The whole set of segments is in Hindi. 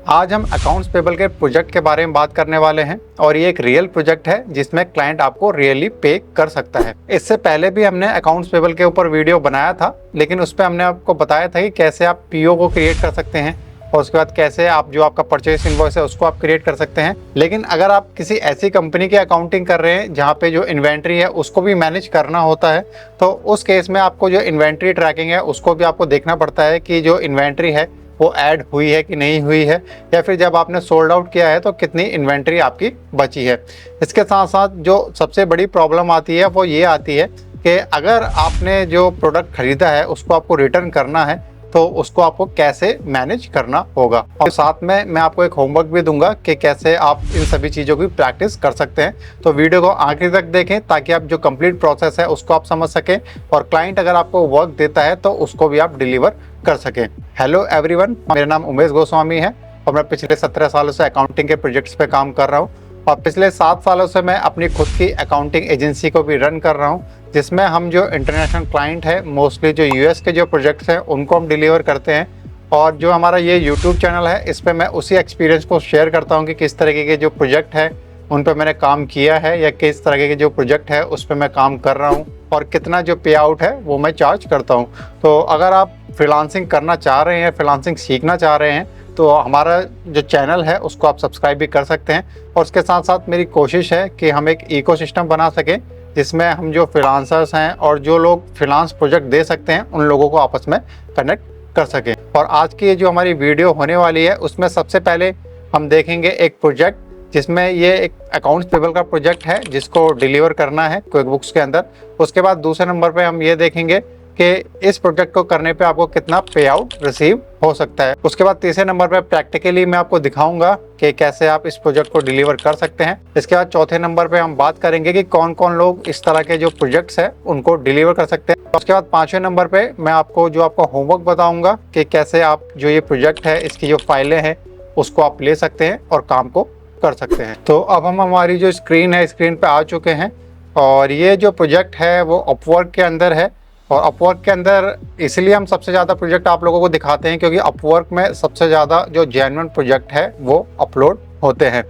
आज हम अकाउंट्स पेबल के प्रोजेक्ट के बारे में बात करने वाले हैं और ये एक रियल प्रोजेक्ट है जिसमें क्लाइंट आपको रियली पे कर सकता है। इससे पहले भी हमने अकाउंट्स पेबल के ऊपर वीडियो बनाया था, लेकिन उस पर हमने आपको बताया था कि कैसे आप पीओ को क्रिएट कर सकते हैं और उसके बाद कैसे आप जो आपका परचेस इनवॉइस है उसको आप क्रिएट कर सकते हैं। लेकिन अगर आप किसी ऐसी कंपनी की अकाउंटिंग कर रहे हैं जहाँ पे जो इन्वेंट्री है उसको भी मैनेज करना होता है, तो उस केस में आपको जो इन्वेंट्री ट्रैकिंग है उसको भी आपको देखना पड़ता है कि जो इन्वेंट्री है वो ऐड हुई है कि नहीं हुई है, या फिर जब आपने सोल्ड आउट किया है तो कितनी इन्वेंट्री आपकी बची है। इसके साथ साथ जो सबसे बड़ी प्रॉब्लम आती है वो ये आती है कि अगर आपने जो प्रोडक्ट खरीदा है उसको आपको रिटर्न करना है तो उसको आपको कैसे मैनेज करना होगा। और साथ में मैं आपको एक होमवर्क भी दूंगा कि कैसे आप इन सभी चीज़ों की प्रैक्टिस कर सकते हैं। तो वीडियो को आखिर तक देखें ताकि आप जो कंप्लीट प्रोसेस है उसको आप समझ सकें और क्लाइंट अगर आपको वर्क देता है तो उसको भी आप डिलीवर कर सकें। हेलो एवरीवन, मेरा नाम उमेश गोस्वामी है और मैं पिछले 17 सालों से अकाउंटिंग के प्रोजेक्ट्स पे काम कर रहा हूँ और पिछले 7 सालों से मैं अपनी खुद की अकाउंटिंग एजेंसी को भी रन कर रहा हूँ, जिसमें हम जो इंटरनेशनल क्लाइंट है मोस्टली जो यूएस के जो प्रोजेक्ट्स हैं उनको हम डिलीवर करते हैं। और जो हमारा ये यूट्यूब चैनल है इस पर मैं उसी एक्सपीरियंस को शेयर करता हूँ कि किस तरीके के जो प्रोजेक्ट है उन पर मैंने काम किया है या किस तरह के जो प्रोजेक्ट है उस पर मैं काम कर रहा हूँ और कितना जो पे आउट है वो मैं चार्ज करता हूँ। तो अगर आप फ्रीलांसिंग करना चाह रहे हैं, फ्रीलांसिंग सीखना चाह रहे हैं, तो हमारा जो चैनल है उसको आप सब्सक्राइब भी कर सकते हैं। और उसके साथ साथ मेरी कोशिश है कि हम एक इकोसिस्टम बना सकें जिसमें हम जो फ्रीलांसर्स हैं और जो लोग फ्रीलांस प्रोजेक्ट दे सकते हैं उन लोगों को आपस में कनेक्ट कर सकें। और आज की ये जो हमारी वीडियो होने वाली है उसमें सबसे पहले हम देखेंगे एक प्रोजेक्ट जिसमें ये एक अकाउंट्स पेबल का प्रोजेक्ट है जिसको डिलीवर करना है क्विक बुक्स के अंदर। उसके बाद दूसरे नंबर पे हम ये देखेंगे कि इस प्रोजेक्ट को करने पे आपको कितना पे आउट रिसीव हो सकता है। उसके बाद तीसरे नंबर पे प्रैक्टिकली मैं आपको दिखाऊंगा कि कैसे आप इस प्रोजेक्ट को डिलीवर कर सकते हैं। इसके बाद चौथे नंबर पे हम बात करेंगे कि कौन कौन लोग इस तरह के जो प्रोजेक्ट्स हैं उनको डिलीवर कर सकते हैं। उसके बाद पांचवें नंबर पे मैं आपको जो आपका होमवर्क बताऊंगा कि कैसे आप जो ये प्रोजेक्ट है इसकी जो फाइलें हैं उसको आप ले सकते हैं और काम को कर सकते हैं। तो अब हम हमारी जो स्क्रीन है स्क्रीन पे आ चुके हैं और ये जो प्रोजेक्ट है वो अपवर्क के अंदर है। और अपवर्क के अंदर इसलिए हम सबसे ज़्यादा प्रोजेक्ट आप लोगों को दिखाते हैं क्योंकि अपवर्क में सबसे ज़्यादा जो जेन्युइन प्रोजेक्ट है वो अपलोड होते हैं।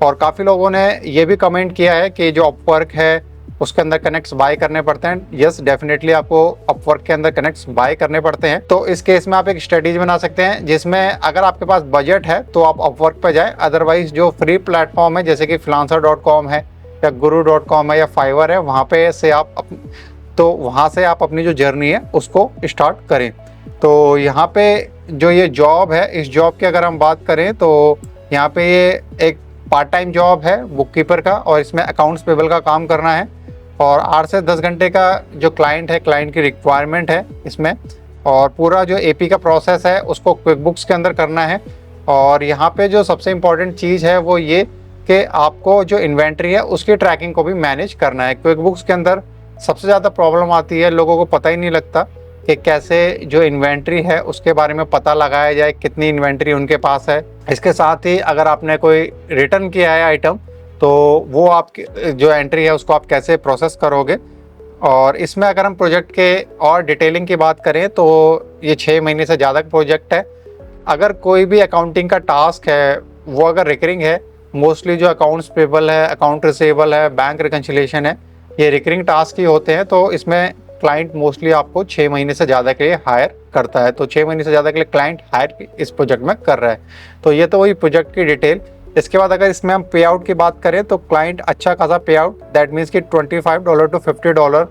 और काफ़ी लोगों ने ये भी कमेंट किया है कि जो अपवर्क है उसके अंदर कनेक्ट्स बाय करने पड़ते हैं। यस, डेफिनेटली आपको अपवर्क के अंदर कनेक्ट्स बाय करने पड़ते हैं। तो इस केस में आप एक स्ट्रेटेजी बना सकते हैं जिसमें अगर आपके पास बजट है तो आप अपवर्क पर जाएं, अदरवाइज जो फ्री प्लेटफॉर्म है जैसे कि freelancer.com है या guru.com है या फाइवर है वहाँ पे से आप अपनी जो जर्नी है उसको स्टार्ट करें। तो यहाँ पे जो ये जॉब है इस जॉब की अगर हम बात करें तो यहाँ पे ये एक पार्ट टाइम जॉब है बुक कीपर का और इसमें अकाउंट्स पेबल का काम करना है और 8 से 10 घंटे का जो क्लाइंट है, क्लाइंट की रिक्वायरमेंट है इसमें। और पूरा जो एपी का प्रोसेस है उसको क्विक बुक्स के अंदर करना है। और यहाँ पे जो सबसे इम्पोर्टेंट चीज़ है वो ये कि आपको जो इन्वेंट्री है उसकी ट्रैकिंग को भी मैनेज करना है। क्विक बुक्स के अंदर सबसे ज़्यादा प्रॉब्लम आती है, लोगों को पता ही नहीं लगता कि कैसे जो इन्वेंट्री है उसके बारे में पता लगाया जाए, कितनी इन्वेंट्री उनके पास है। इसके साथ ही अगर आपने कोई रिटर्न किया है आइटम तो वो आपकी जो एंट्री है उसको आप कैसे प्रोसेस करोगे। और इसमें अगर हम प्रोजेक्ट के और डिटेलिंग की बात करें तो ये 6 महीने से ज़्यादा का प्रोजेक्ट है। अगर कोई भी अकाउंटिंग का टास्क है वो अगर रिकरिंग है, मोस्टली जो अकाउंट्स पेबल है, अकाउंट रिसीवेबल है, बैंक रिकन्सिलिएशन है, ये रिकरिंग टास्क ही होते हैं। तो इसमें क्लाइंट मोस्टली आपको 6 महीने से ज़्यादा के लिए हायर करता है। तो 6 महीने से ज़्यादा के लिए क्लाइंट हायर इस प्रोजेक्ट में कर रहा है। तो ये तो वही प्रोजेक्ट की डिटेल। इसके बाद अगर इसमें हम पे आउट की बात करें तो क्लाइंट अच्छा खासा पे आउट, दैट मीन्स कि $25 to $50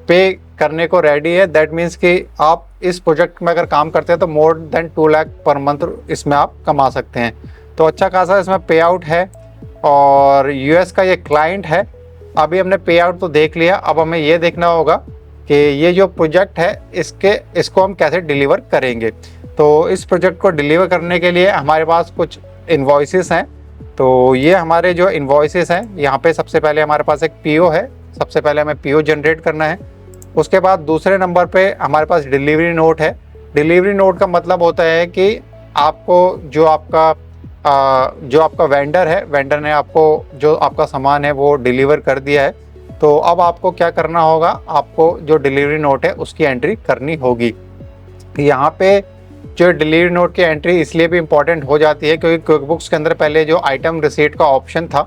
पे करने को रेडी है। दैट मीन्स कि आप इस प्रोजेक्ट में अगर काम करते हैं तो more than 2 lakh per month इसमें आप कमा सकते हैं। तो अच्छा खासा इसमें पे आउट है और यूएस का ये क्लाइंट है। अभी हमने पे आउट तो देख लिया, अब हमें ये देखना होगा कि ये जो प्रोजेक्ट है इसको हम कैसे डिलीवर करेंगे। तो इस प्रोजेक्ट को डिलीवर करने के लिए हमारे पास कुछ इन्वॉइसेस हैं। तो ये हमारे जो इन्वॉइसेस हैं यहाँ पे सबसे पहले हमारे पास एक पीओ है। सबसे पहले हमें पीओ जनरेट करना है। उसके बाद दूसरे नंबर पे हमारे पास डिलीवरी नोट है। डिलीवरी नोट का मतलब होता है कि आपको जो आपका वेंडर है, वेंडर ने आपको जो आपका सामान है वो डिलीवर कर दिया है। तो अब आपको क्या करना होगा, आपको जो डिलीवरी नोट है उसकी एंट्री करनी होगी। यहाँ पे जो डिलीवरी नोट की एंट्री इसलिए भी इम्पॉर्टेंट हो जाती है क्योंकि क्विकबुक्स के अंदर पहले जो आइटम रिसीट का ऑप्शन था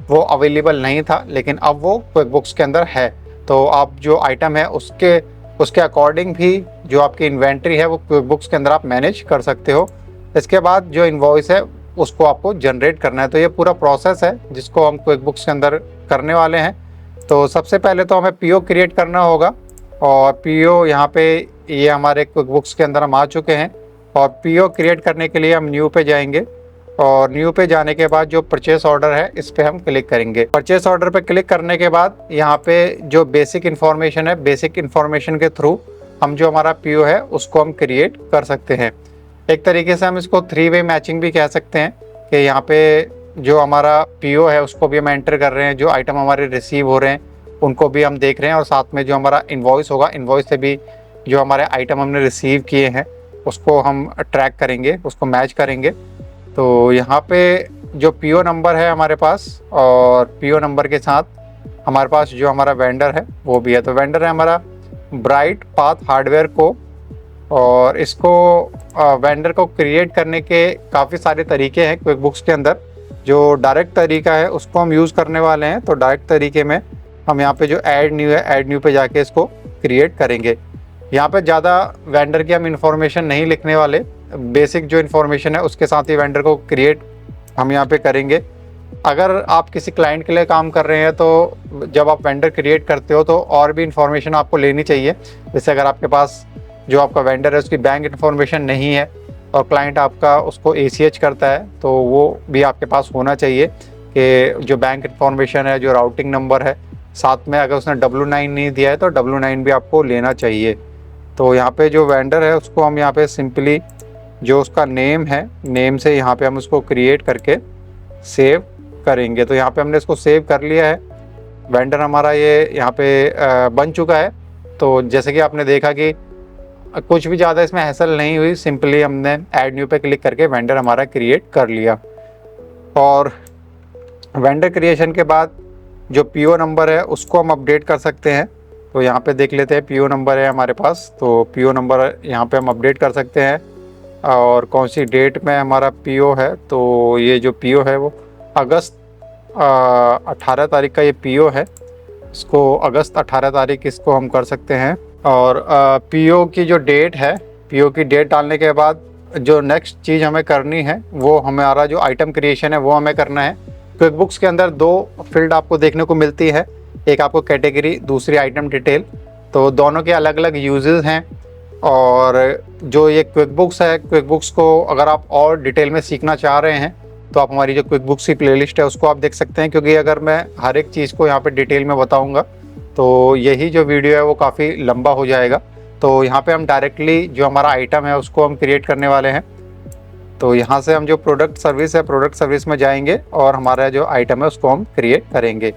वो अवेलेबल नहीं था, लेकिन अब वो क्विकबुक्स के अंदर है। तो आप जो आइटम है उसके अकॉर्डिंग भी जो आपकी इन्वेंट्री है वो क्विकबुक्स के अंदर आप मैनेज कर सकते हो। इसके बाद जो इन्वॉइस है उसको आपको जनरेट करना है। तो ये पूरा प्रोसेस है जिसको हम क्विकबुक्स के अंदर करने वाले हैं। तो सबसे पहले तो हमें पीओ क्रिएट करना होगा, और पीओ यहाँ पे ये हमारे क्विकबुक्स के अंदर हम आ चुके हैं। और पीओ क्रिएट करने के लिए हम न्यू पे जाएंगे, और न्यू पे जाने के बाद जो परचेस ऑर्डर है इस पे हम क्लिक करेंगे। परचेस ऑर्डर पे क्लिक करने के बाद यहाँ पे जो बेसिक इन्फॉर्मेशन है, बेसिक इन्फॉर्मेशन के थ्रू हम जो हमारा पीओ है उसको हम क्रिएट कर सकते हैं। एक तरीके से हम इसको 3 वे मैचिंग भी कह सकते हैं कि यहाँ पे जो हमारा पीओ है उसको भी हम एंटर कर रहे हैं, जो आइटम हमारे रिसीव हो रहे हैं उनको भी हम देख रहे हैं, और साथ में जो हमारा इन्वॉइस होगा, इन्वॉइस से भी जो हमारे आइटम हमने रिसीव किए हैं उसको हम ट्रैक करेंगे, उसको मैच करेंगे। तो यहाँ पे जो पीओ नंबर है हमारे पास, और पीओ नंबर के साथ हमारे पास जो हमारा वेंडर है वो भी है। तो वेंडर है हमारा ब्राइट पाथ हार्डवेयर को, और इसको वेंडर को क्रिएट करने के काफ़ी सारे तरीके हैं क्विकबुक्स के अंदर। जो डायरेक्ट तरीका है उसको हम यूज़ करने वाले हैं। तो डायरेक्ट तरीके में हम यहाँ पे जो ऐड न्यू है, ऐड न्यू पे जाके इसको क्रिएट करेंगे। यहाँ पे ज़्यादा वेंडर की हम इंफॉर्मेशन नहीं लिखने वाले, बेसिक जो इन्फॉर्मेशन है उसके साथ ही वेंडर को क्रिएट हम यहाँ पे करेंगे। अगर आप किसी क्लाइंट के लिए काम कर रहे हैं तो जब आप वेंडर क्रिएट करते हो तो और भी इंफॉर्मेशन आपको लेनी चाहिए। जैसे अगर आपके पास जो आपका वेंडर है उसकी बैंक इन्फॉर्मेशन नहीं है और क्लाइंट आपका उसको ACH करता है, तो वो भी आपके पास होना चाहिए कि जो बैंक इन्फॉर्मेशन है, जो राउटिंग नंबर है, साथ में अगर उसने W9 नहीं दिया है तो W9 भी आपको लेना चाहिए। तो यहाँ पे जो वेंडर है उसको हम यहाँ पे सिंपली जो उसका नेम है, नेम से यहाँ पे हम उसको क्रिएट करके सेव करेंगे। तो यहाँ पे हमने इसको सेव कर लिया है। वेंडर हमारा ये यहाँ पे बन चुका है। तो जैसे कि आपने देखा कि कुछ भी ज़्यादा इसमें हैसल नहीं हुई, सिंपली हमने ऐड न्यू पे क्लिक करके वेंडर हमारा क्रिएट कर लिया। और वेंडर क्रिएशन के बाद जो पीओ नंबर है उसको हम अपडेट कर सकते हैं। तो यहाँ पे देख लेते हैं, पीओ नंबर है हमारे पास, तो पीओ नंबर यहाँ पे हम अपडेट कर सकते हैं। और कौन सी डेट में हमारा पीओ है, तो ये जो पीओ है वो अगस्त 18 तारीख का ये पीओ है। इसको अगस्त 18 तारीख इसको हम कर सकते हैं। और पीओ की जो डेट है, पीओ की डेट डालने के बाद जो नेक्स्ट चीज़ हमें करनी है वो हमारा जो आइटम क्रिएशन है वो हमें करना है। क्विकबुक्स के अंदर 2 फील्ड आपको देखने को मिलती है, एक आपको कैटेगरी, दूसरी आइटम डिटेल। तो दोनों के अलग अलग यूजेस हैं। और जो ये क्विकबुक्स है, क्विकबुक्स को अगर आप और डिटेल में सीखना चाह रहे हैं तो आप हमारी जो क्विकबुक्स की प्लेलिस्ट है उसको आप देख सकते हैं, क्योंकि अगर मैं हर एक चीज़ को यहाँ पे डिटेल में बताऊँगा तो यही जो वीडियो है वो काफ़ी लंबा हो जाएगा। तो यहाँ पे हम डायरेक्टली जो हमारा आइटम है उसको हम क्रिएट करने वाले हैं। तो यहाँ से हम जो प्रोडक्ट सर्विस है, प्रोडक्ट सर्विस में जाएंगे और हमारा जो आइटम है उसको हम क्रिएट करेंगे।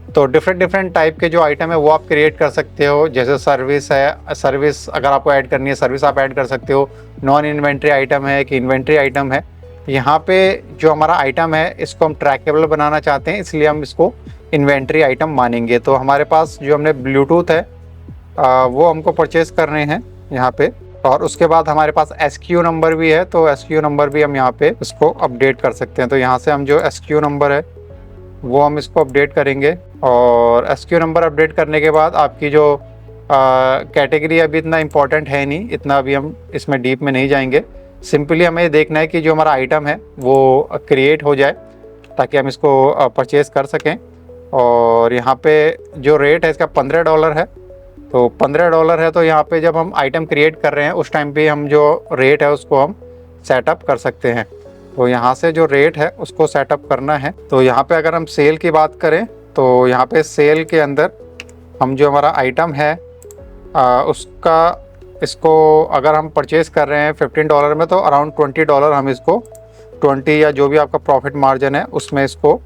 तो डिफरेंट टाइप के जो आइटम है वो आप क्रिएट कर सकते हो। जैसे सर्विस है, सर्विस अगर आपको ऐड करनी है सर्विस आप ऐड कर सकते हो। नॉन इन्वेंट्री आइटम है कि इन्वेंट्री आइटम है। यहाँ पे जो हमारा आइटम है इसको हम ट्रैकेबल बनाना चाहते हैं, इसलिए हम इसको इन्वेंट्री आइटम मानेंगे। तो हमारे पास जो हमने ब्लूटूथ है वो हमको परचेज़ करने हैं यहाँ पे। और उसके बाद हमारे पास SKU नंबर भी है, तो SKU नंबर भी हम यहाँ पे इसको अपडेट कर सकते हैं। तो यहाँ से हम जो SKU नंबर है वो हम इसको अपडेट करेंगे। और SKU नंबर अपडेट करने के बाद आपकी जो कैटेगरी अभी इतना इम्पोर्टेंट है नहीं, इतना अभी हम इसमें डीप में नहीं जाएंगे। सिंपली हमें ये देखना है कि जो हमारा आइटम है वो क्रिएट हो जाए ताकि हम इसको परचेज़ कर सकें। और यहाँ पे जो रेट है इसका $15 है। तो $15 है, तो यहाँ पे जब हम आइटम क्रिएट कर रहे हैं उस टाइम पे हम जो रेट है उसको हम सेटअप कर सकते हैं। तो यहाँ से जो रेट है उसको सेटअप करना है। तो यहाँ पे अगर हम सेल की बात करें तो यहाँ पे सेल के अंदर हम जो हमारा आइटम है इसको अगर हम परचेज़ कर रहे हैं $15 में, तो अराउंड $20 हम इसको 20 या जो भी आपका प्रॉफिट मार्जिन है उसमें इसको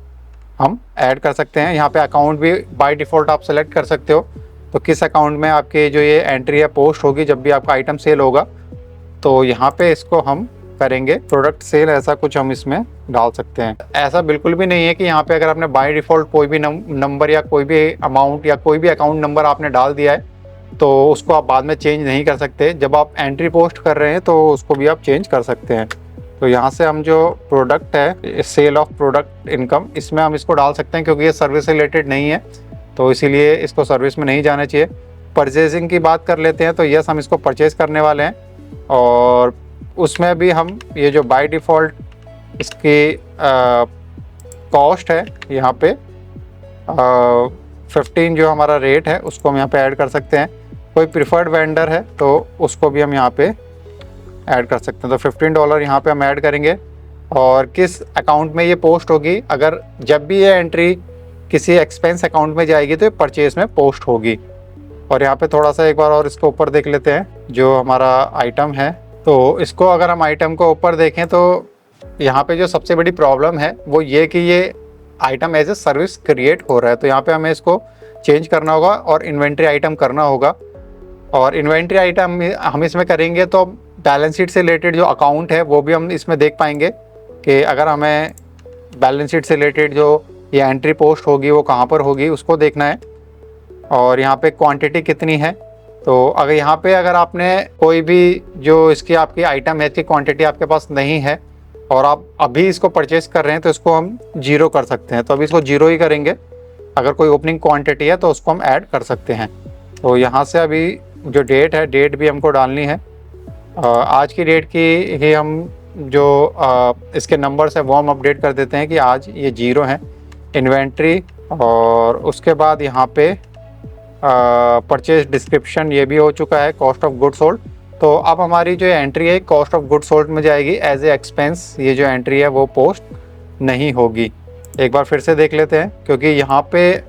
हम ऐड कर सकते हैं। यहाँ पे अकाउंट भी बाय डिफ़ॉल्ट आप सेलेक्ट कर सकते हो, तो किस अकाउंट में आपके जो ये एंट्री है पोस्ट होगी जब भी आपका आइटम सेल होगा। तो यहाँ पे इसको हम करेंगे प्रोडक्ट सेल, ऐसा कुछ हम इसमें डाल सकते हैं। ऐसा बिल्कुल भी नहीं है कि यहाँ पे अगर आपने बाय डिफ़ॉल्ट कोई भी नंबर या कोई भी अमाउंट या कोई भी अकाउंट नंबर आपने डाल दिया है तो उसको आप बाद में चेंज नहीं कर सकते। जब आप एंट्री पोस्ट कर रहे हैं तो उसको भी आप चेंज कर सकते हैं। तो यहाँ से हम जो प्रोडक्ट है, सेल ऑफ प्रोडक्ट इनकम, इसमें हम इसको डाल सकते हैं क्योंकि ये सर्विस रिलेटेड नहीं है, तो इसीलिए इसको सर्विस में नहीं जाना चाहिए। परचेजिंग की बात कर लेते हैं, तो यस हम इसको परचेज़ करने वाले हैं, और उसमें भी हम ये जो बाय डिफ़ॉल्ट इसकी कॉस्ट है यहाँ पे 15 जो हमारा रेट है उसको हम यहाँ पे ऐड कर सकते हैं। कोई प्रिफर्ड वेंडर है तो उसको भी हम यहाँ पे ऐड कर सकते हैं। तो $15 यहाँ पे हम ऐड करेंगे, और किस अकाउंट में ये पोस्ट होगी, अगर जब भी ये एंट्री किसी एक्सपेंस अकाउंट में जाएगी तो ये परचेज में पोस्ट होगी। और यहाँ पे थोड़ा सा एक बार और इसको ऊपर देख लेते हैं, जो हमारा आइटम है, तो इसको अगर हम आइटम को ऊपर देखें तो यहाँ पे जो सबसे बड़ी प्रॉब्लम है वो ये कि ये item as a service create हो रहा है। तो यहाँ पे हमें इसको चेंज करना होगा और इन्वेंट्री आइटम करना होगा। और इन्वेंट्री आइटम हम इसमें करेंगे तो बैलेंस शीट से रिलेटेड जो अकाउंट है वो भी हम इसमें देख पाएंगे कि अगर हमें बैलेंस शीट से रिलेटेड जो ये एंट्री पोस्ट होगी वो कहाँ पर होगी उसको देखना है। और यहाँ पे क्वांटिटी कितनी है, तो अगर आपने कोई भी जो इसकी आपकी आइटम है इसकी क्वांटिटी आपके पास नहीं है और आप अभी इसको परचेस कर रहे हैं तो इसको हम 0 कर सकते हैं। तो अभी इसको 0 ही करेंगे। अगर कोई ओपनिंग क्वांटिटी है तो उसको हम ऐड कर सकते हैं। तो यहाँ से अभी जो डेट है, डेट भी हमको डालनी है। आज की डेट की ही हम जो इसके नंबर्स है वो हम अपडेट कर देते हैं कि आज ये 0 है इन्वेंट्री। और उसके बाद यहाँ पे परचेज डिस्क्रिप्शन ये भी हो चुका है, कॉस्ट ऑफ गुड सोल्ड। तो अब हमारी जो एंट्री है कॉस्ट ऑफ गुड सोल्ड में जाएगी, एज ए एक्सपेंस ये जो एंट्री है वो पोस्ट नहीं होगी। एक बार फिर से देख लेते हैं, क्योंकि यहाँ पे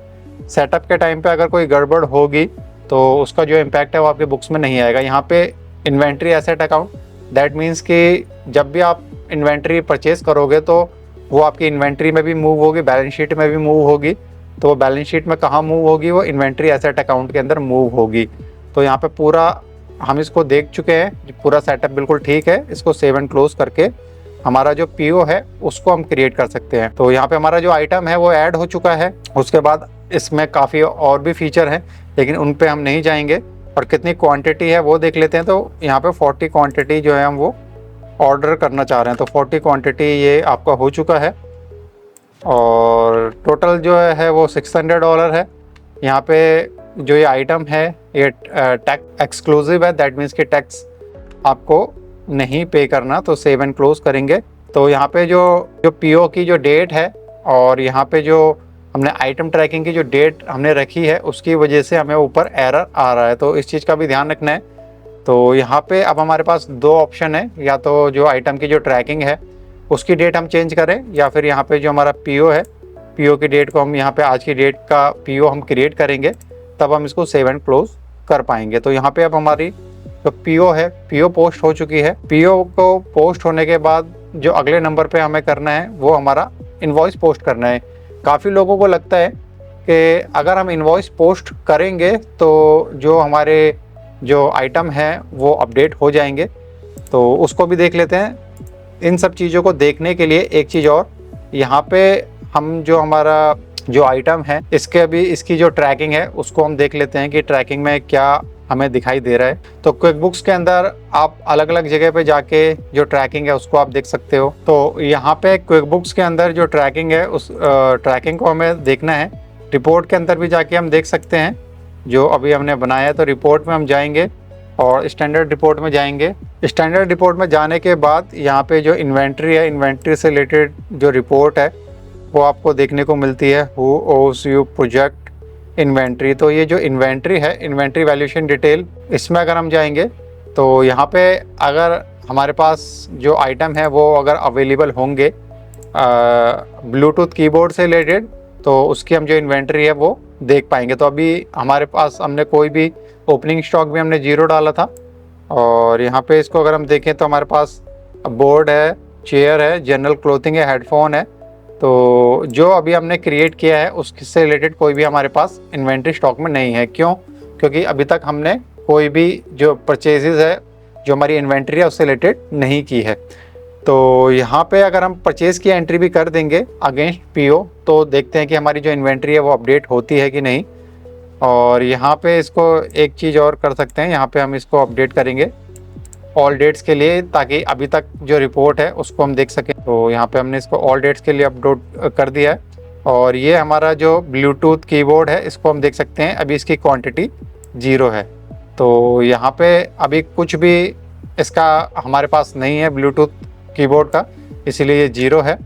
सेटअप के टाइम पे अगर कोई गड़बड़ होगी तो उसका जो इम्पैक्ट है वो आपके बुक्स में नहीं आएगा। यहाँ पे inventory asset account, that means कि जब भी आप इन्वेंट्री परचेज करोगे तो वो आपकी इन्वेंट्री में भी मूव होगी, बैलेंस शीट में भी मूव होगी। तो वो बैलेंस शीट में कहाँ मूव होगी, वो इन्वेंट्री एसेट अकाउंट के अंदर मूव होगी। तो यहाँ पे पूरा हम इसको देख चुके हैं, पूरा सेटअप बिल्कुल ठीक है। इसको सेव एंड क्लोज करके हमारा जो पीओ है उसको हम क्रिएट कर सकते हैं। तो यहाँ पे हमारा जो आइटम है वो ऐड हो चुका है। उसके बाद इसमें काफ़ी और भी फीचर हैं, लेकिन उन पे हम नहीं जाएंगे। और कितनी क्वांटिटी है वो देख लेते हैं। तो यहाँ पे 40 क्वांटिटी जो है हम वो ऑर्डर करना चाह रहे हैं। तो 40 क्वांटिटी ये आपका हो चुका है, और टोटल जो है वो $600 है। यहाँ पे जो ये आइटम है ये टैक्स एक्सक्लूसिव है, दैट मीन्स कि टैक्स आपको नहीं पे करना। तो सेव एंड क्लोज करेंगे। तो यहाँ पे जो पीओ की जो डेट है और यहाँ पे जो हमने आइटम ट्रैकिंग की जो डेट हमने रखी है उसकी वजह से हमें ऊपर एरर आ रहा है, तो इस चीज़ का भी ध्यान रखना है। तो यहाँ पे अब हमारे पास 2 ऑप्शन है, या तो जो आइटम की जो ट्रैकिंग है उसकी डेट हम चेंज करें, या फिर यहाँ पे जो हमारा पीओ है, पीओ की डेट को हम यहाँ पे आज की डेट का पीओ हम क्रिएट करेंगे, तब हम इसको सेव एंड क्लोज कर पाएंगे। तो यहाँ पे अब हमारी जो पीओ है, पीओ पोस्ट हो चुकी है। पीओ को पोस्ट होने के बाद जो अगले नंबर पे हमें करना है वो हमारा इनवॉइस पोस्ट करना है। काफ़ी लोगों को लगता है कि अगर हम इनवॉइस पोस्ट करेंगे तो जो हमारे जो आइटम हैं वो अपडेट हो जाएंगे। तो उसको भी देख लेते हैं। इन सब चीज़ों को देखने के लिए एक चीज़ और, यहाँ पे हम जो हमारा जो आइटम है इसकी जो ट्रैकिंग है उसको हम देख लेते हैं कि ट्रैकिंग में क्या हमें दिखाई दे रहा है। तो क्विक बुक्स के अंदर आप अलग अलग जगह पे जाके जो ट्रैकिंग है उसको आप देख सकते हो। तो यहाँ पे क्विक बुक्स के अंदर जो ट्रैकिंग है उस ट्रैकिंग को हमें देखना है। रिपोर्ट के अंदर भी जाके हम देख सकते हैं जो अभी हमने बनाया है। तो रिपोर्ट में हम जाएंगे और स्टैंडर्ड रिपोर्ट में जाएंगे। स्टैंडर्ड रिपोर्ट में जाने के बाद यहाँ पे जो इन्वेंट्री है, इन्वेंट्री से रिलेटेड जो रिपोर्ट है वो आपको देखने को मिलती है, who obs you project inventory. तो ये जो इन्वेंट्री है, इन्वेंट्री वैल्यूएशन डिटेल, इसमें अगर हम जाएंगे तो यहाँ पे अगर हमारे पास जो आइटम है वो अगर अवेलेबल होंगे ब्लूटूथ कीबोर्ड से रिलेटेड, तो उसकी हम जो इन्वेंट्री है वो देख पाएंगे। तो अभी हमारे पास हमने कोई भी ओपनिंग स्टॉक भी हमने 0 डाला था। और यहाँ पे इसको अगर हम देखें तो हमारे पास बोर्ड है, चेयर है, जनरल क्लोथिंग है, हेडफोन है। तो जो अभी हमने क्रिएट किया है उससे रिलेटेड कोई भी हमारे पास इन्वेंट्री स्टॉक में नहीं है। क्यों? क्योंकि अभी तक हमने कोई भी जो परचेजेस है, जो हमारी इन्वेंट्री है, उससे रिलेटेड नहीं की है। तो यहाँ पे अगर हम परचेज़ की एंट्री भी कर देंगे अगेंस्ट पीओ, तो देखते हैं कि हमारी जो इन्वेंट्री है वो अपडेट होती है कि नहीं। और यहाँ पे इसको एक चीज़ और कर सकते हैं, यहाँ पे हम इसको अपडेट करेंगे ऑल डेट्स के लिए, ताकि अभी तक जो रिपोर्ट है उसको हम देख सकें। तो यहाँ पे हमने इसको ऑल डेट्स के लिए अपलोड कर दिया है। और ये हमारा जो ब्लूटूथ कीबोर्ड है इसको हम देख सकते हैं, अभी इसकी क्वांटिटी 0 है। तो यहाँ पे अभी कुछ भी इसका हमारे पास नहीं है ब्लूटूथ कीबोर्ड का, इसीलिए ये 0 है।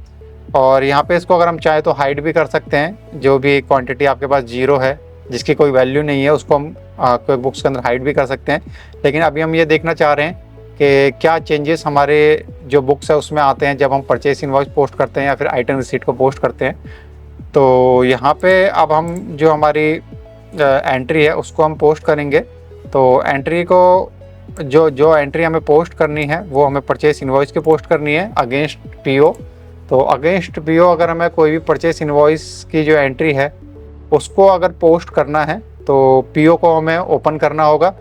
और यहाँ पे इसको अगर हम चाहें तो हाइड भी कर सकते हैं, जो भी क्वांटिटी आपके पास 0 है, जिसकी कोई वैल्यू नहीं है, उसको हम क्विक बुक्स के अंदर हाइड भी कर सकते हैं। लेकिन अभी हम ये देखना चाह रहे हैं कि क्या चेंजेस हमारे जो बुक्स है उसमें आते हैं जब हम परचेस इनवॉइस पोस्ट करते हैं या फिर आइटम रिसीट को पोस्ट करते हैं। तो यहाँ पे अब हम जो हमारी एंट्री है उसको हम पोस्ट करेंगे। तो एंट्री को जो एंट्री हमें पोस्ट करनी है वो हमें परचेस इनवॉइस की पोस्ट करनी है अगेंस्ट पीओ। तो अगेंस्ट पीओ अगर हमें कोई भी परचेस इनवॉइस की जो एंट्री है उसको अगर पोस्ट करना है तो पीओ को हमें ओपन करना होगा,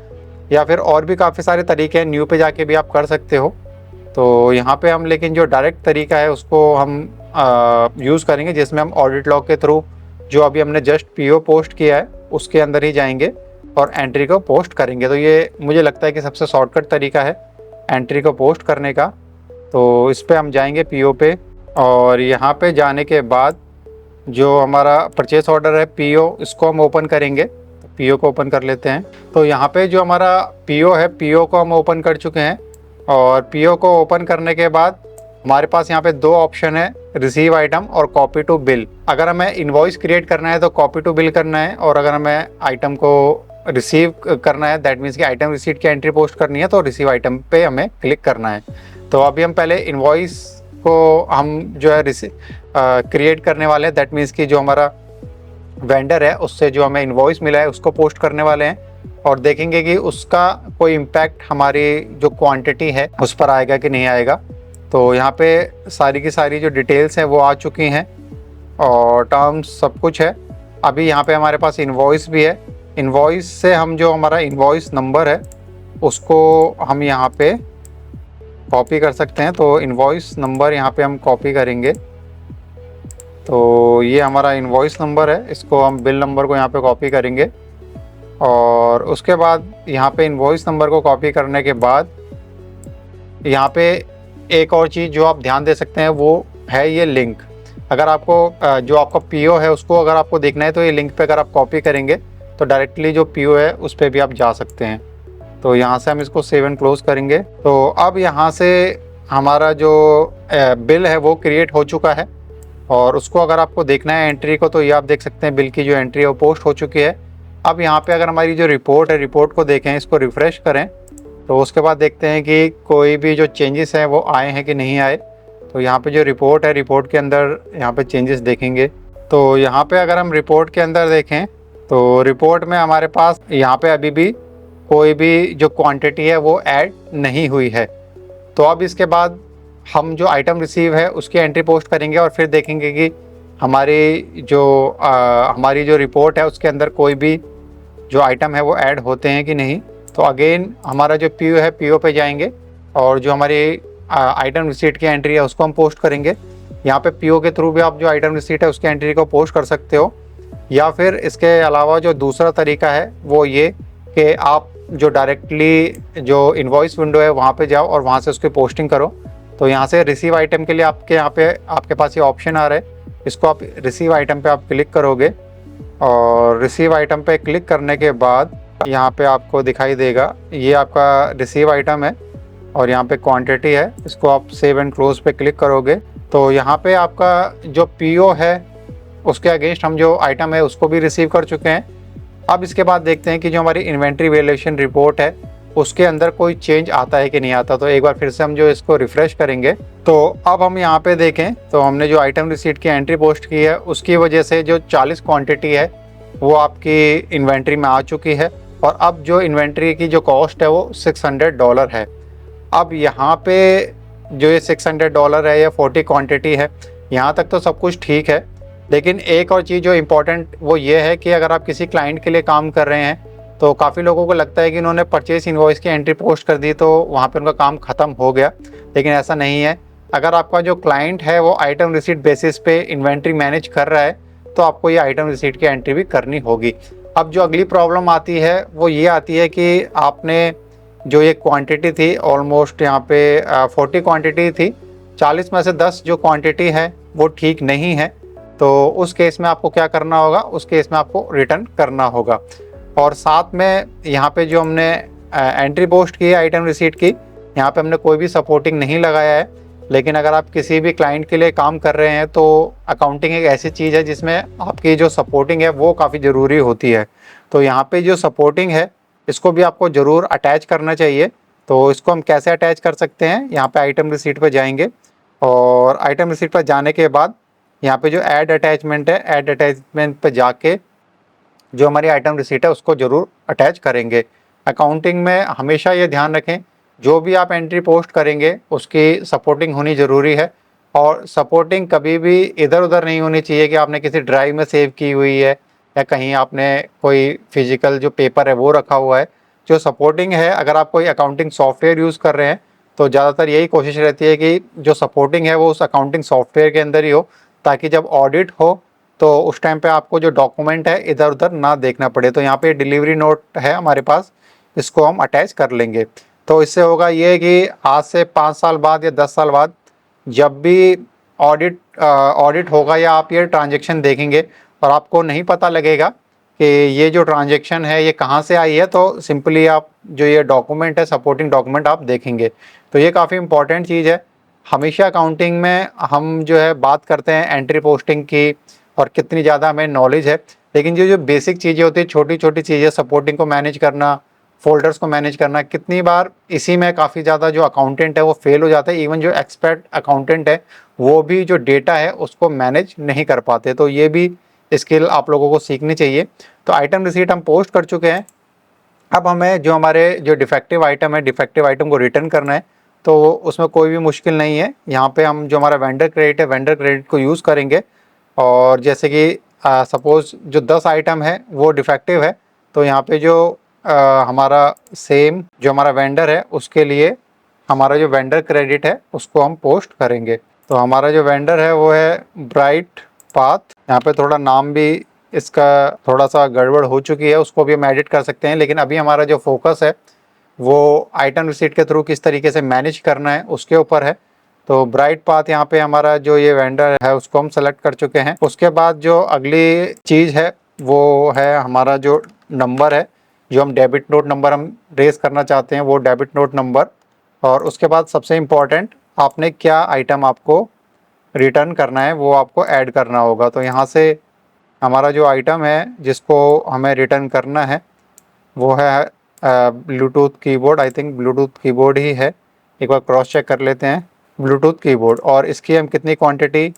या फिर और भी काफ़ी सारे तरीके हैं, न्यू पे जाके भी आप कर सकते हो। तो यहाँ पे हम लेकिन जो डायरेक्ट तरीका है उसको हम यूज़ करेंगे, जिसमें हम ऑडिट लॉग के थ्रू जो अभी हमने जस्ट पीओ पोस्ट किया है उसके अंदर ही जाएंगे और एंट्री को पोस्ट करेंगे। तो ये मुझे लगता है कि सबसे शॉर्टकट तरीका है एंट्री को पोस्ट करने का। तो इस पर हम जाएंगे पीओ पे, और यहाँ पे जाने के बाद जो हमारा परचेस ऑर्डर है पीओ, इसको हम ओपन करेंगे। पीओ को ओपन कर लेते हैं। तो यहाँ पे जो हमारा पीओ है, पीओ को हम ओपन कर चुके हैं। और पीओ को ओपन करने के बाद हमारे पास यहाँ पे 2 ऑप्शन है, रिसीव आइटम और कॉपी टू बिल। अगर हमें इनवॉइस क्रिएट करना है तो कॉपी टू बिल करना है, और अगर हमें आइटम को रिसीव करना है, दैट मीन्स कि आइटम रिसीट की एंट्री पोस्ट करनी है, तो रिसीव आइटम पे हमें क्लिक करना है। तो अभी हम पहले इनवॉइस को हम जो है क्रिएट करने वाले हैं, दैट मीन्स कि जो हमारा वेंडर है उससे जो हमें इनवॉइस मिला है उसको पोस्ट करने वाले हैं, और देखेंगे कि उसका कोई इम्पैक्ट हमारी जो क्वांटिटी है उस पर आएगा कि नहीं आएगा। तो यहाँ पे सारी की सारी जो डिटेल्स हैं वो आ चुकी हैं और टर्म्स सब कुछ है। अभी यहाँ पे हमारे पास इनवॉइस भी है। इनवॉइस से हम जो हमारा इनवॉइस नंबर है उसको हम यहाँ पे कॉपी कर सकते हैं। तो इनवॉइस नंबर यहाँ पे हम कॉपी करेंगे। तो ये हमारा इनवॉइस नंबर है, इसको हम बिल नंबर को यहाँ पे कॉपी करेंगे। और उसके बाद यहाँ पे इनवॉइस नंबर को कॉपी करने के बाद यहाँ पे एक और चीज़ जो आप ध्यान दे सकते हैं वो है ये लिंक। अगर आपको जो आपका पीओ है उसको अगर आपको देखना है तो ये लिंक पे अगर आप कॉपी करेंगे तो डायरेक्टली जो पीओ है उस पर भी आप जा सकते हैं। तो यहाँ से हम इसको सेव एंड क्लोज करेंगे। तो अब यहाँ से हमारा जो बिल है वो क्रिएट हो चुका है, और उसको अगर आपको देखना है एंट्री को तो ये आप देख सकते हैं बिल की जो एंट्री है वो पोस्ट हो चुकी है। अब यहाँ पे अगर हमारी जो रिपोर्ट है, रिपोर्ट को देखें, इसको रिफ़्रेश करें, तो उसके बाद देखते हैं कि कोई भी जो चेंजेस हैं वो आए हैं कि नहीं आए। तो यहाँ पे जो रिपोर्ट है, रिपोर्ट के अंदर यहाँ पे चेंजेस देखेंगे। तो यहाँ पे अगर हम रिपोर्ट के अंदर देखें तो रिपोर्ट में हमारे पास यहाँ पे अभी भी कोई भी जो क्वांटिटी है वो ऐड नहीं हुई है। तो अब इसके बाद हम जो आइटम रिसीव है उसकी एंट्री पोस्ट करेंगे और फिर देखेंगे कि हमारी जो रिपोर्ट है उसके अंदर कोई भी जो आइटम है वो ऐड होते हैं कि नहीं। तो अगेन हमारा जो पीओ है, पीओ पे जाएंगे और जो हमारी आइटम रिसीट की एंट्री है उसको हम पोस्ट करेंगे। यहाँ पे पीओ के थ्रू भी आप जो आइटम रिसीट है उसकी एंट्री को पोस्ट कर सकते हो, या फिर इसके अलावा जो दूसरा तरीका है वो ये कि आप जो डायरेक्टली जो इनवॉइस विंडो है वहाँ पे जाओ और वहाँ से उसकी पोस्टिंग करो। तो यहाँ से रिसीव आइटम के लिए आपके पास ये ऑप्शन आ रहा है, इसको आप रिसीव आइटम पे आप क्लिक करोगे, और रिसीव आइटम पे क्लिक करने के बाद यहाँ पे आपको दिखाई देगा ये आपका रिसीव आइटम है और यहाँ पे क्वांटिटी है। इसको आप सेव एंड क्लोज पे क्लिक करोगे तो यहाँ पे आपका जो पीओ है उसके अगेंस्ट हम जो आइटम है उसको भी रिसीव कर चुके हैं। अब इसके बाद देखते हैं कि जो हमारी इन्वेंट्री वैल्यूएशन रिपोर्ट है उसके अंदर कोई चेंज आता है कि नहीं आता। तो एक बार फिर से हम जो इसको रिफ़्रेश करेंगे तो अब हम यहाँ पे देखें तो हमने जो आइटम रिसीट की एंट्री पोस्ट की है उसकी वजह से जो 40 क्वांटिटी है वो आपकी इन्वेंट्री में आ चुकी है, और अब जो इन्वेंट्री की जो कॉस्ट है वो $600 है। अब यहाँ पे जो ये $600 है या 40 क्वांटिटी है, यहाँ तक तो सब कुछ ठीक है। लेकिन एक और चीज़ जो इम्पोर्टेंट वो ये है कि अगर आप किसी क्लाइंट के लिए काम कर रहे हैं तो काफ़ी लोगों को लगता है कि इन्होंने परचेस इनवॉइस की एंट्री पोस्ट कर दी तो वहाँ पे उनका काम ख़त्म हो गया, लेकिन ऐसा नहीं है। अगर आपका जो क्लाइंट है वो आइटम रिसीट बेसिस पे इन्वेंट्री मैनेज कर रहा है तो आपको ये आइटम रिसीट की एंट्री भी करनी होगी। अब जो अगली प्रॉब्लम आती है वो ये आती है कि आपने जो ये क्वांटिटी थी ऑलमोस्ट यहाँ पे 40 क्वांटिटी थी, 40 में से 10 जो क्वांटिटी है वो ठीक नहीं है। तो उस केस में आपको क्या करना होगा, उस केस में आपको रिटर्न करना होगा। और साथ में यहाँ पे जो हमने एंट्री पोस्ट की है आइटम रिसीट की, यहाँ पे हमने कोई भी सपोर्टिंग नहीं लगाया है। लेकिन अगर आप किसी भी क्लाइंट के लिए काम कर रहे हैं तो अकाउंटिंग एक ऐसी चीज़ है जिसमें आपकी जो सपोर्टिंग है वो काफ़ी ज़रूरी होती है। तो यहाँ पे जो सपोर्टिंग है इसको भी आपको ज़रूर अटैच करना चाहिए। तो इसको हम कैसे अटैच कर सकते हैं, यहाँ पे आइटम रिसीट पे जाएंगे और आइटम रिसीट पर जाने के बाद यहाँ पे जो ऐड अटैचमेंट है, ऐड अटैचमेंट पे जाके जो हमारी आइटम रिसीट है उसको ज़रूर अटैच करेंगे। अकाउंटिंग में हमेशा ये ध्यान रखें, जो भी आप एंट्री पोस्ट करेंगे उसकी सपोर्टिंग होनी ज़रूरी है। और सपोर्टिंग कभी भी इधर उधर नहीं होनी चाहिए कि आपने किसी ड्राइव में सेव की हुई है या कहीं आपने कोई फिजिकल जो पेपर है वो रखा हुआ है। जो सपोर्टिंग है, अगर आप कोई अकाउंटिंग सॉफ्टवेयर यूज़ कर रहे हैं तो ज़्यादातर यही कोशिश रहती है कि जो सपोर्टिंग है वो उस अकाउंटिंग सॉफ्टवेयर के अंदर ही हो, ताकि जब ऑडिट हो तो उस टाइम पे आपको जो डॉक्यूमेंट है इधर उधर ना देखना पड़े। तो यहाँ पे डिलीवरी नोट है हमारे पास, इसको हम अटैच कर लेंगे। तो इससे होगा ये कि आज से 5 साल बाद या 10 साल बाद जब भी ऑडिट होगा या आप ये ट्रांजैक्शन देखेंगे और आपको नहीं पता लगेगा कि ये जो ट्रांजैक्शन है ये कहाँ से आई है, तो सिंपली आप जो ये डॉक्यूमेंट है, सपोर्टिंग डॉक्यूमेंट आप देखेंगे। तो ये काफ़ी इंपॉर्टेंट चीज़ है। हमेशा अकाउंटिंग में हम जो है बात करते हैं एंट्री पोस्टिंग की और कितनी ज़्यादा हमें नॉलेज है, लेकिन जो बेसिक चीज़ें होती है, छोटी छोटी चीज़ें, सपोर्टिंग को मैनेज करना, फोल्डर्स को मैनेज करना, कितनी बार इसी में काफ़ी ज़्यादा जो अकाउंटेंट है वो फेल हो जाता है। इवन जो एक्सपर्ट अकाउंटेंट है वो भी जो डेटा है उसको मैनेज नहीं कर पाते। तो ये भी स्किल आप लोगों को सीखनी चाहिए। तो आइटम रिसीट हम पोस्ट कर चुके हैं। अब हमें जो हमारे जो डिफेक्टिव आइटम है, डिफेक्टिव आइटम को रिटर्न करना है। तो उसमें कोई भी मुश्किल नहीं है। यहाँ पे हम जो हमारा वेंडर क्रेडिट है, वेंडर क्रेडिट को यूज़ करेंगे। और जैसे कि सपोज़ जो 10 आइटम है वो डिफेक्टिव है, तो यहाँ पे जो हमारा सेम जो हमारा वेंडर है उसके लिए हमारा जो वेंडर क्रेडिट है उसको हम पोस्ट करेंगे। तो हमारा जो वेंडर है वो है ब्राइट पाथ। यहाँ पे थोड़ा नाम भी इसका थोड़ा सा गड़बड़ हो चुकी है, उसको भी हम एडिट कर सकते हैं। लेकिन अभी हमारा जो फोकस है वो आइटम रिसीट के थ्रू किस तरीके से मैनेज करना है उसके ऊपर है। तो ब्राइट पाथ यहाँ पे हमारा जो ये वेंडर है उसको हम सेलेक्ट कर चुके हैं। उसके बाद जो अगली चीज़ है वो है हमारा जो नंबर है, जो हम डेबिट नोट नंबर हम रेस करना चाहते हैं, वो डेबिट नोट नंबर। और उसके बाद सबसे इम्पॉर्टेंट, आपने क्या आइटम आपको रिटर्न करना है वो आपको ऐड करना होगा। तो यहाँ से हमारा जो आइटम है जिसको हमें रिटर्न करना है वो है bluetooth keyboard. I think bluetooth keyboard ही है, एक बार क्रॉस चेक कर लेते हैं। ब्लूटूथ कीबोर्ड, और इसकी हम कितनी क्वांटिटी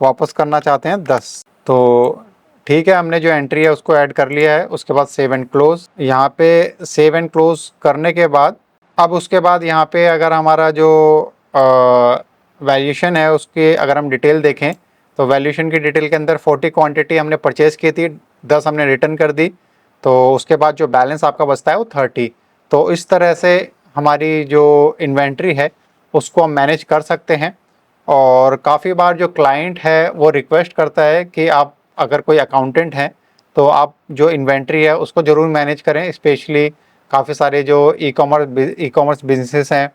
वापस करना चाहते हैं, 10। तो ठीक है, हमने जो एंट्री है उसको ऐड कर लिया है। उसके बाद सेव एंड क्लोज। यहाँ पे सेव एंड क्लोज करने के बाद अब उसके बाद यहाँ पे अगर हमारा जो वैल्यूशन है उसके अगर हम डिटेल देखें तो वैल्यूशन की डिटेल के अंदर 40 क्वांटिटी हमने परचेज़ की थी, 10 हमने रिटर्न कर दी। तो उसके बाद जो बैलेंस आपका बचता है वो 30। तो इस तरह से हमारी जो इन्वेंट्री है उसको हम मैनेज कर सकते हैं। और काफ़ी बार जो क्लाइंट है वो रिक्वेस्ट करता है कि आप अगर कोई अकाउंटेंट हैं तो आप जो इन्वेंट्री है उसको ज़रूर मैनेज करें। स्पेशली काफ़ी सारे जो ई कॉमर्स बिजनेसेस हैं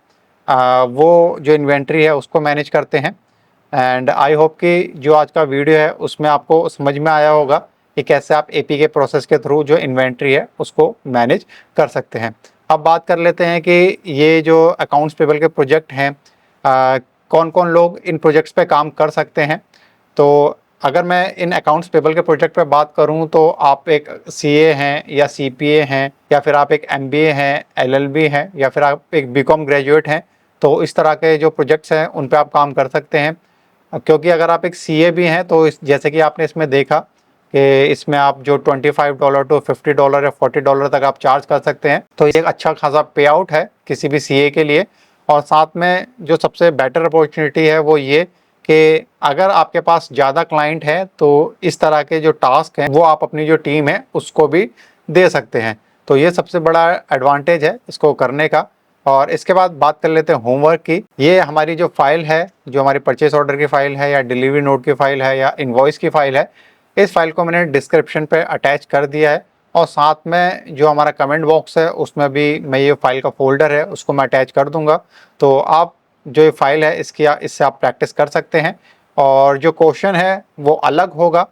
वो जो इन्वेंट्री है उसको मैनेज करते हैं। एंड आई होप कि जो आज का वीडियो है उसमें आपको समझ में आया होगा कि कैसे आप एपी के प्रोसेस के थ्रू जो इन्वेंट्री है उसको मैनेज कर सकते हैं। अब बात कर लेते हैं कि ये जो अकाउंट्स पेबल के प्रोजेक्ट हैं कौन कौन लोग इन प्रोजेक्ट्स पे काम कर सकते हैं। तो अगर मैं इन अकाउंट्स पेबल के प्रोजेक्ट पे बात करूं तो आप एक सीए हैं या सीपीए हैं या फिर आप एक एमबीए हैं, एलएलबी हैं या फिर आप एक बीकॉम ग्रेजुएट हैं, तो इस तरह के जो प्रोजेक्ट्स हैं उन पे आप काम कर सकते हैं। क्योंकि अगर आप एक सीए भी हैं तो जैसे कि आपने इसमें देखा कि इसमें आप जो $25 टू $50 या $40 तक आप चार्ज कर सकते हैं। तो ये एक अच्छा खासा पे आउट है किसी भी सीए के लिए। और साथ में जो सबसे बेटर अपॉर्चुनिटी है वो ये कि अगर आपके पास ज़्यादा क्लाइंट है तो इस तरह के जो टास्क हैं वो आप अपनी जो टीम है उसको भी दे सकते हैं। तो ये सबसे बड़ा एडवांटेज है इसको करने का। और इसके बाद बात कर लेते हैं होमवर्क की। ये हमारी जो फाइल है, जो हमारी परचेस ऑर्डर की फ़ाइल है या डिलीवरी नोट की फ़ाइल है या इन्वॉइस की फ़ाइल है, इस फाइल को मैंने डिस्क्रिप्शन पे अटैच कर दिया है। और साथ में जो हमारा कमेंट बॉक्स है उसमें भी मैं ये फाइल का फोल्डर है उसको मैं अटैच कर दूंगा। तो आप जो ये फाइल है इससे आप प्रैक्टिस कर सकते हैं। और जो क्वेश्चन है वो अलग होगा,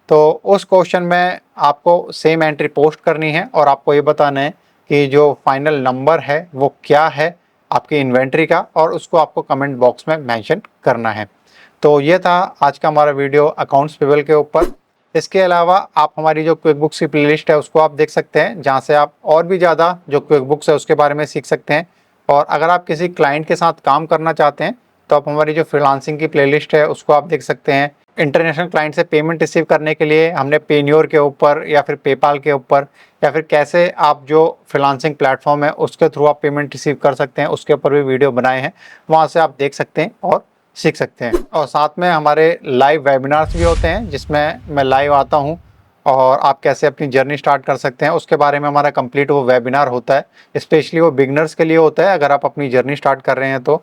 तो उस क्वेश्चन में आपको सेम एंट्री पोस्ट करनी है और आपको ये बताना है कि जो फाइनल नंबर है वो क्या है आपकी इन्वेंट्री का, और उसको आपको कमेंट बॉक्स में मेंशन करना है। तो ये था आज का हमारा वीडियो अकाउंट्स पेबल के ऊपर। इसके अलावा आप हमारी जो क्विक बुक्स की प्लेलिस्ट है उसको आप देख सकते हैं, जहाँ से आप और भी ज़्यादा जो क्विक बुक्स है उसके बारे में सीख सकते हैं। और अगर आप किसी क्लाइंट के साथ काम करना चाहते हैं तो आप हमारी जो फ्रीलांसिंग की प्लेलिस्ट है उसको आप देख सकते हैं। इंटरनेशनल क्लाइंट से पेमेंट रिसीव करने के लिए हमने पेन्योर के ऊपर या फिर पेपाल के ऊपर, या फिर कैसे आप जो फ्रीलांसिंग प्लेटफॉर्म है उसके थ्रू आप पेमेंट रिसीव कर सकते हैं, उसके ऊपर भी वीडियो बनाए हैं। वहाँ से आप देख सकते हैं और सीख सकते हैं। और साथ में हमारे लाइव वेबिनार्स भी होते हैं जिसमें मैं लाइव आता हूँ और आप कैसे अपनी जर्नी स्टार्ट कर सकते हैं उसके बारे में हमारा कंप्लीट वो वेबिनार होता है। स्पेशली वो बिगनर्स के लिए होता है अगर आप अपनी जर्नी स्टार्ट कर रहे हैं तो।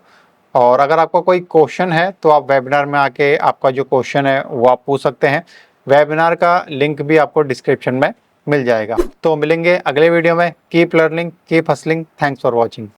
और अगर आपका कोई क्वेश्चन है तो आप वेबिनार में आके आपका जो क्वेश्चन है वो आप पूछ सकते हैं। वेबिनार का लिंक भी आपको डिस्क्रिप्शन में मिल जाएगा। तो मिलेंगे अगले वीडियो में। Keep learning, keep hustling. Thanks for watching.